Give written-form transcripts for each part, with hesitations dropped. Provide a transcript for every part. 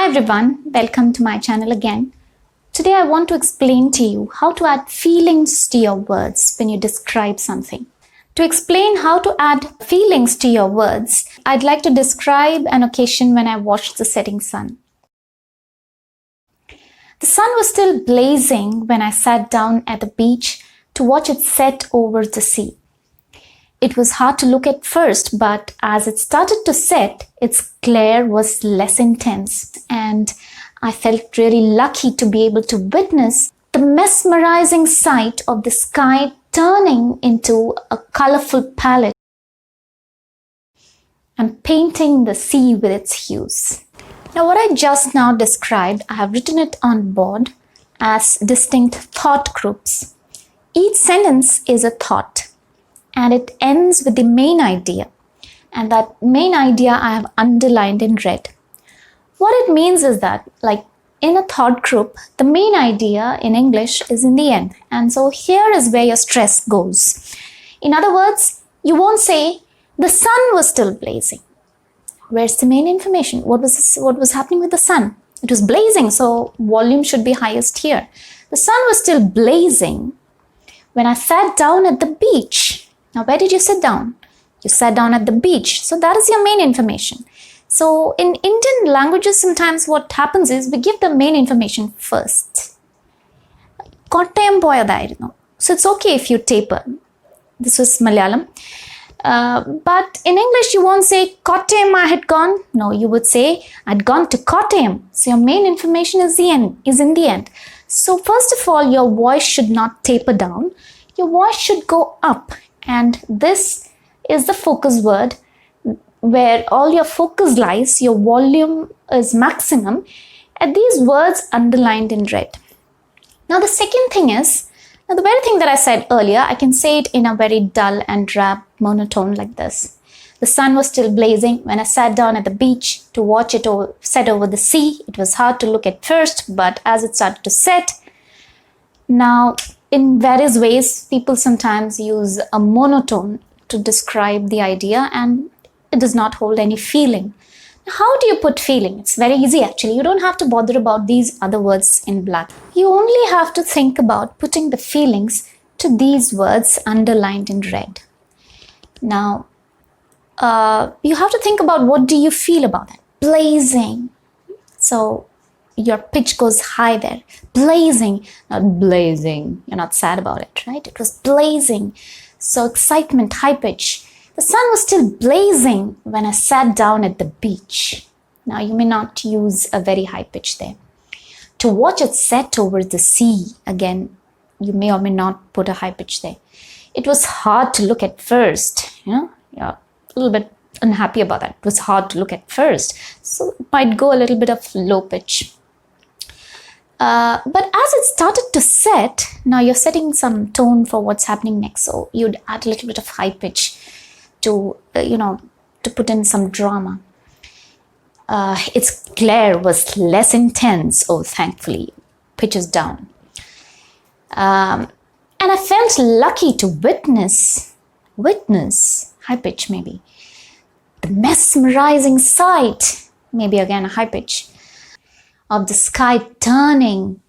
Hi everyone, welcome to my channel again. Today I want to explain to you how to add feelings to your words when you describe something. To explain how to add feelings to your words, I'd like to describe an occasion when I watched the setting sun. The sun was still blazing when I sat down at the beach to watch it set over the sea. It was hard to look at first, but as it started to set, its glare was less intense, and I felt really lucky to be able to witness the mesmerizing sight of the sky turning into a colorful palette and painting the sea with its hues. Now, what I just now described, I have written it on board as distinct thought groups. Each sentence is a thought, and it ends with the main idea, and that main idea I have underlined in red. What it means is that, like in a thought group, the main idea in English is in the end, and so here is where your stress goes. In other words, you won't say the sun was still blazing. Where's the main information? What was happening with the sun? It was blazing, so volume should be highest here. The sun was still blazing when I sat down at the beach. Now, where did you sit down? You sat down at the beach. So that is your main information. So in Indian languages, sometimes what happens is we give the main information first. Kottayam poyadayirunnu. So it's okay if you taper. This was Malayalam. But in English, you won't say Kottayam I had gone. No, you would say I'd gone to Kottayam. So your main information is in the end. So first of all, your voice should not taper down. Your voice should go up. And this is the focus word where all your focus lies. Your volume is maximum at these words underlined in red. Now the second thing is, now the very thing that I said earlier, I can say it in a very dull and drab monotone like this. The sun was still blazing when I sat down at the beach to watch it set over the sea. It was hard to look at first, but as it started to set, now in various ways, people sometimes use a monotone to describe the idea, and it does not hold any feeling. How do you put feeling? It's very easy actually. You don't have to bother about these other words in black. You only have to think about putting the feelings to these words underlined in red. Now, you have to think about what do you feel about that. Blazing. So your pitch goes high there. Blazing, not blazing. You're not sad about it, right? It was blazing. So excitement, high pitch. The sun was still blazing when I sat down at the beach. Now you may not use a very high pitch there. To watch it set over the sea, again, you may or may not put a high pitch there. It was hard to look at first. You're a little bit unhappy about that. It was hard to look at first. So it might go a little bit of low pitch. But as it started to set, now you're setting some tone for what's happening next. So you'd add a little bit of high pitch to, to put in some drama. Its glare was less intense. Oh, thankfully, pitch is down. And I felt lucky to witness, high pitch maybe, the mesmerizing sight, maybe again a high pitch, of the sky turning,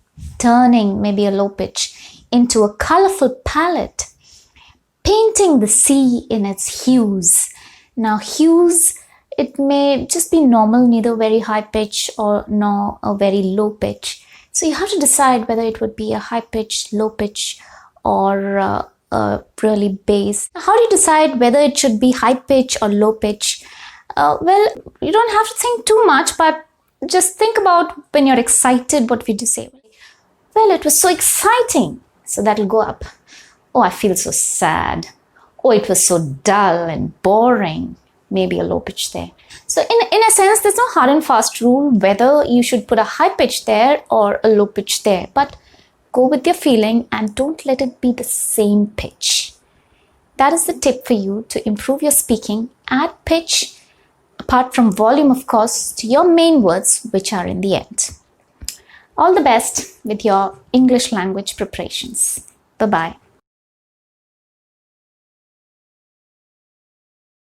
maybe a low pitch, into a colorful palette, painting the sea in its hues. Now hues, it may just be normal, neither very high pitch nor a very low pitch. So you have to decide whether it would be a high pitch, low pitch, or really bass. How do you decide whether it should be high pitch or low pitch? Well, you don't have to think too much, but just think about when you're excited, what would you say? Well, it was so exciting. So that'll go up. Oh, I feel so sad. Oh, it was so dull and boring. Maybe a low pitch there. So in a sense, there's no hard and fast rule whether you should put a high pitch there or a low pitch there. But go with your feeling and don't let it be the same pitch. That is the tip for you to improve your speaking. Add pitch, apart from volume, of course, to your main words, which are in the end. All the best with your English language preparations. Bye-bye.